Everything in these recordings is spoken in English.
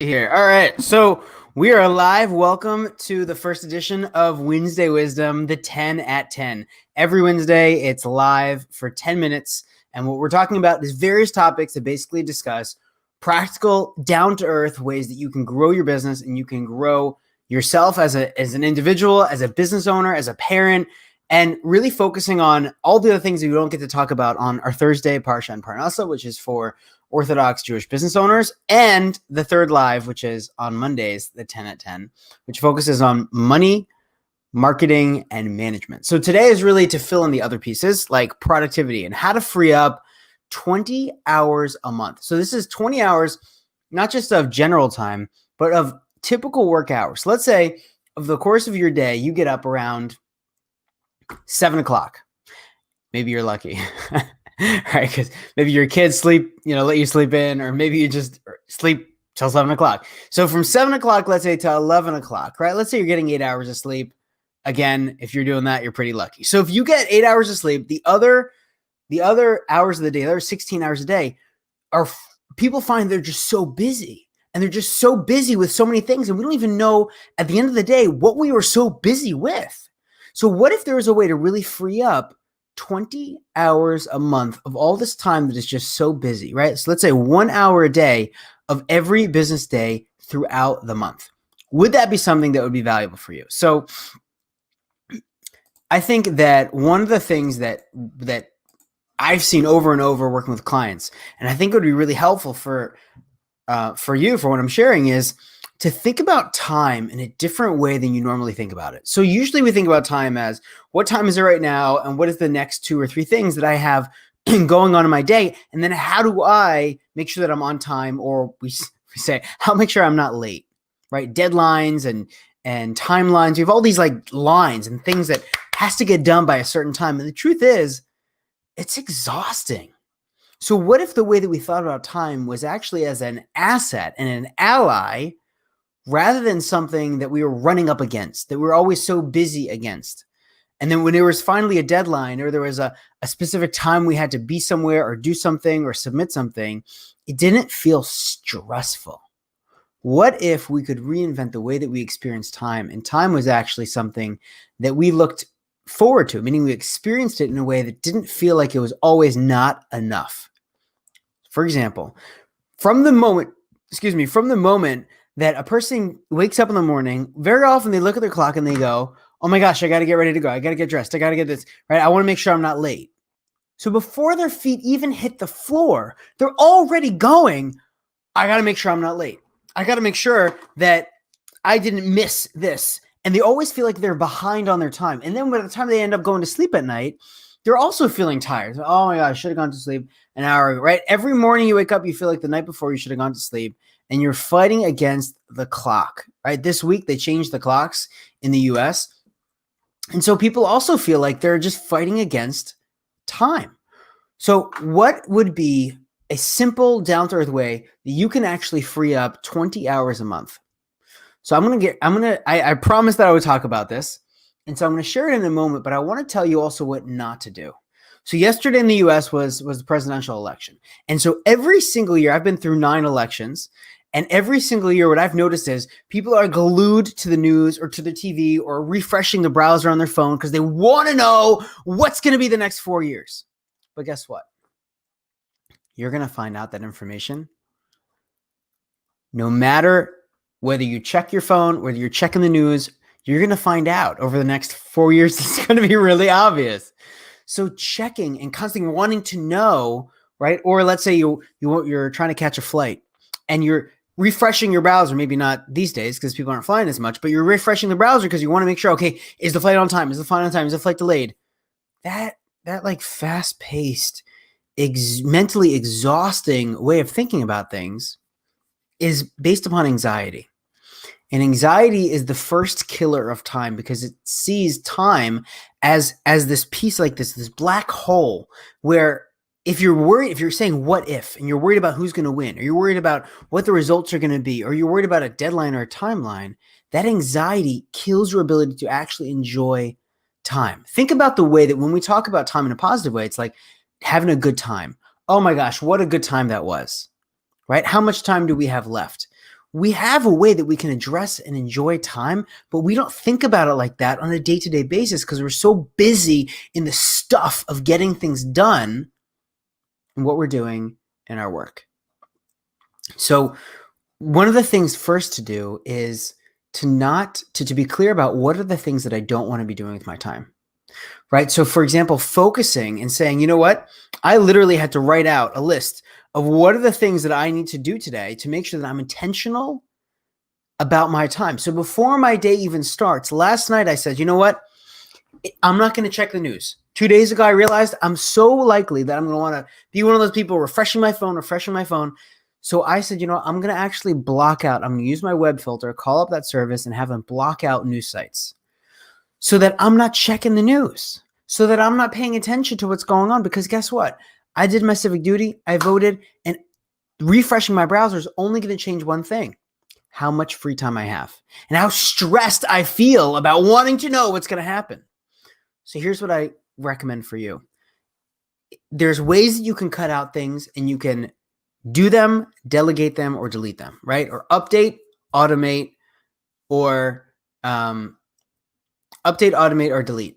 Here. All right. So we are live. Welcome to the first edition of Wednesday Wisdom, the 10 at 10. Every Wednesday, it's live for 10 minutes. And what we're talking about is various topics that basically discuss practical, down to earth ways that you can grow your business and you can grow yourself as an individual, as a business owner, as a parent, and really focusing on all the other things that we don't get to talk about on our Thursday Parsha and Parnasa, which is for Orthodox Jewish business owners, and the third live, which is on Mondays, the 10 at 10, which focuses on money, marketing, and management. So today is really to fill in the other pieces like productivity and how to free up 20 hours a month. So this is 20 hours, not just of general time, but of typical work hours. So let's say of the course of your day, you get up around 7 o'clock. Maybe you're lucky. Right, because maybe your kids sleep, let you sleep in, or maybe you just sleep till 7 o'clock. So from 7 o'clock, let's say, to 11 o'clock, right? Let's say you're getting 8 hours of sleep. Again, if you're doing that, you're pretty lucky. So if you get 8 hours of sleep, the other hours of the day, the other 16 hours a day, people find they're just so busy. And they're just so busy with so many things. And we don't even know at the end of the day what we were so busy with. So what if there was a way to really free up 20 hours a month of all this time that is just so busy, right? So let's say 1 hour a day of every business day throughout the month. Would that be something that would be valuable for you? So I think that one of the things that I've seen over and over working with clients, and I think it would be really helpful for you, for what I'm sharing, is to think about time in a different way than you normally think about it. So usually we think about time as, what time is it right now? And what is the next 2 or 3 things that I have going on in my day? And then how do I make sure that I'm on time? Or we say, how make sure I'm not late, right? Deadlines and timelines. You have all these like lines and things that has to get done by a certain time. And the truth is, it's exhausting. So what if the way that we thought about time was actually as an asset and an ally, rather than something that we were running up against, that we were always so busy against? And then when there was finally a deadline, or there was a specific time we had to be somewhere or do something or submit something, it didn't feel stressful. What if we could reinvent the way that we experience time, and time was actually something that we looked forward to, meaning we experienced it in a way that didn't feel like it was always not enough? For example, from the moment that a person wakes up in the morning, very often they look at their clock and they go, oh my gosh, I got to get ready to go. I got to get dressed. I got to get this, right? I want to make sure I'm not late. So before their feet even hit the floor, they're already going, I got to make sure I'm not late. I got to make sure that I didn't miss this. And they always feel like they're behind on their time. And then by the time they end up going to sleep at night, they're also feeling tired. Oh my gosh, I should have gone to sleep an hour ago, right? Every morning you wake up, you feel like the night before you should have gone to sleep, and you're fighting against the clock, right? This week they changed the clocks in the US. And so people also feel like they're just fighting against time. So what would be a simple, down-to-earth way that you can actually free up 20 hours a month? So I promised that I would talk about this. And so I'm going to share it in a moment, but I want to tell you also what not to do. So yesterday in the US was the presidential election. And so every single year, I've been through 9 elections, and every single year what I've noticed is people are glued to the news or to the TV or refreshing the browser on their phone because they want to know what's going to be the next 4 years. But guess what? You're going to find out that information no matter whether you check your phone, whether you're checking the news. You're going to find out over the next 4 years. It's going to be really obvious. So checking and constantly wanting to know, right? Or let's say you're trying to catch a flight and you're refreshing your browser. Maybe not these days because people aren't flying as much, but you're refreshing the browser because you want to make sure, okay, is the flight on time? Is the flight on time? Is the flight delayed? That like fast-paced, mentally exhausting way of thinking about things is based upon anxiety. And anxiety is the first killer of time because it sees time as this piece like this black hole where if you're saying what if, and you're worried about who's going to win, or you're worried about what the results are going to be, or you're worried about a deadline or a timeline, that anxiety kills your ability to actually enjoy time. Think about the way that when we talk about time in a positive way, it's like having a good time. Oh my gosh, what a good time that was, right? How much time do we have left? we have a way that we can address and enjoy time, but we don't think about it like that on a day-to-day basis because we're so busy in the stuff of getting things done and what we're doing in our work. So one of the things first to do is to be clear about what are the things that I don't want to be doing with my time, right? So for example, focusing and saying, you know what, I literally had to write out a list of what are the things that I need to do today to make sure that I'm intentional about my time. So before my day even starts, last night I said, you know what, I'm not going to check the news. 2 days ago, I realized I'm so likely that I'm going to want to be one of those people refreshing my phone. So I said, you know, I'm going to actually block out. I'm going to use my web filter, call up that service and have them block out news sites so that I'm not checking the news, so that I'm not paying attention to what's going on. Because guess what? I did my civic duty. I voted, and refreshing my browser is only going to change one thing: how much free time I have and how stressed I feel about wanting to know what's going to happen. So here's what I recommend for you. There's ways that you can cut out things, and you can do them, delegate them, or delete them, right? Or update, automate, or delete,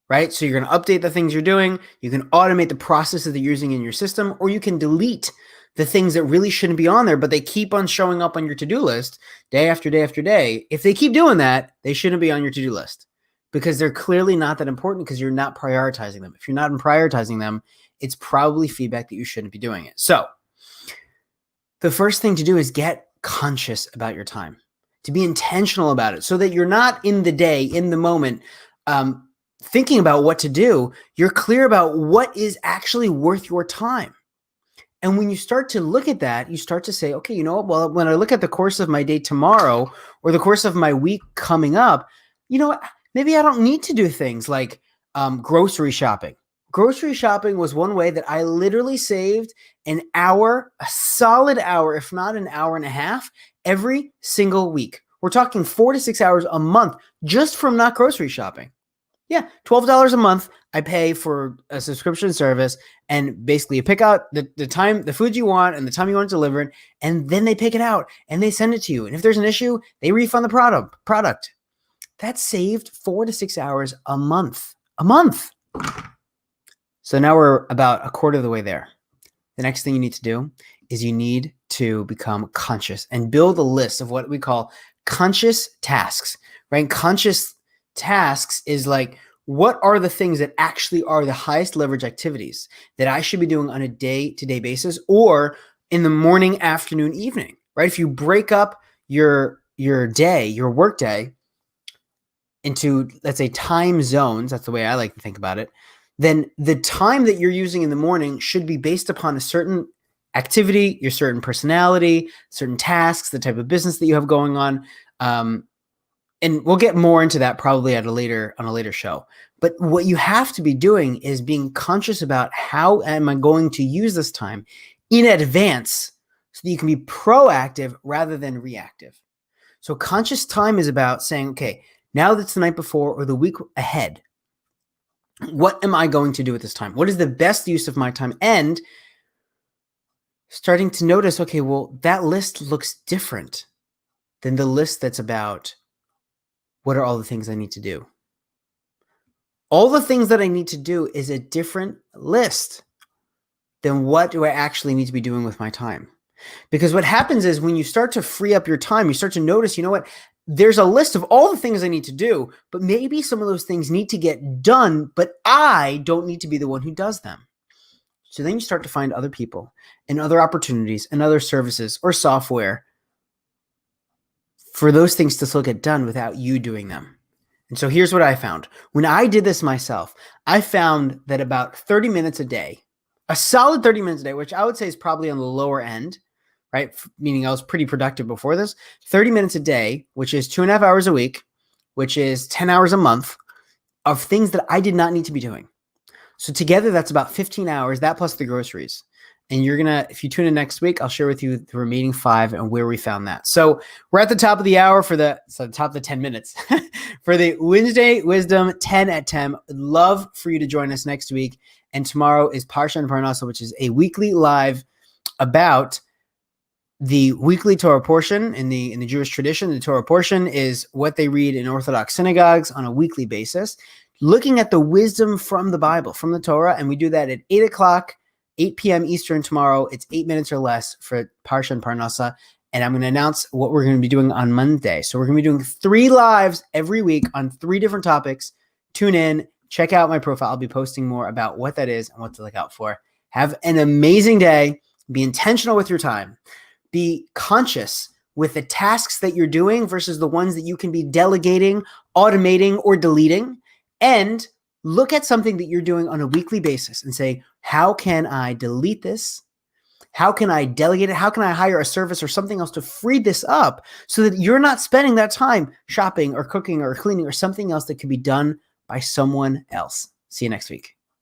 right? So you're going to update the things you're doing. You can automate the processes that you're using in your system, or you can delete the things that really shouldn't be on there, but they keep on showing up on your to-do list day after day after day. If they keep doing that, they shouldn't be on your to-do list because they're clearly not that important because you're not prioritizing them. If you're not prioritizing them, it's probably feedback that you shouldn't be doing it. So the first thing to do is get conscious about your time, to be intentional about it so that you're not in the day, in the moment, thinking about what to do. You're clear about what is actually worth your time. And when you start to look at that, you start to say, okay, you know what? Well, when I look at the course of my day tomorrow or the course of my week coming up, you know what? Maybe I don't need to do things like grocery shopping. Grocery shopping was one way that I literally saved an hour, a solid hour, if not an hour and a half, every single week. We're talking 4 to 6 hours a month just from not grocery shopping. Yeah, $12 a month I pay for a subscription service, and basically you pick out the time, the food you want and the time you want it delivered, and then they pick it out and they send it to you. And if there's an issue, they refund the product. That saved 4 to 6 hours a month. So now we're about a quarter of the way there. The next thing you need to do is you need to become conscious and build a list of what we call conscious tasks, right? Conscious tasks is like, what are the things that actually are the highest leverage activities that I should be doing on a day-to-day basis or in the morning, afternoon, evening, right? If you break up your day, your work day into, let's say, time zones, that's the way I like to think about it, then the time that you're using in the morning should be based upon a certain activity, your certain personality, certain tasks, the type of business that you have going on. And we'll get more into that probably on a later show. But what you have to be doing is being conscious about how am I going to use this time in advance so that you can be proactive rather than reactive. So conscious time is about saying, okay, now that's the night before or the week ahead, what am I going to do with this time? What is the best use of my time? And starting to notice, okay, well, that list looks different than the list that's about what are all the things I need to do. All the things that I need to do is a different list than what do I actually need to be doing with my time. Because what happens is when you start to free up your time, you start to notice, you know what? There's a list of all the things I need to do, but maybe some of those things need to get done, but I don't need to be the one who does them. So then you start to find other people and other opportunities and other services or software for those things to still get done without you doing them. And so here's what I found. When I did this myself, I found that about 30 minutes a day, a solid 30 minutes a day, which I would say is probably on the lower end, right? Meaning I was pretty productive before this. 30 minutes a day, which is 2.5 hours a week, which is 10 hours a month of things that I did not need to be doing. So together, that's about 15 hours, that plus the groceries. And you're going to, if you tune in next week, I'll share with you the remaining 5 and where we found that. So we're at the top of the hour the top of the 10 minutes for the Wednesday Wisdom 10 at 10. I'd love for you to join us next week. And tomorrow is Parsha and Parnasa, which is a weekly live about the weekly Torah portion in the Jewish tradition. The Torah portion is what they read in Orthodox synagogues on a weekly basis, looking at the wisdom from the Bible, from the Torah. And we do that at 8 o'clock, 8 p.m. Eastern tomorrow. It's 8 minutes or less for Parsha and Parnasa. And I'm going to announce what we're going to be doing on Monday. So we're going to be doing 3 lives every week on 3 different topics. Tune in, check out my profile. I'll be posting more about what that is and what to look out for. Have an amazing day. Be intentional with your time. Be conscious with the tasks that you're doing versus the ones that you can be delegating, automating, or deleting. And look at something that you're doing on a weekly basis and say, how can I delete this? How can I delegate it? How can I hire a service or something else to free this up so that you're not spending that time shopping or cooking or cleaning or something else that could be done by someone else? See you next week.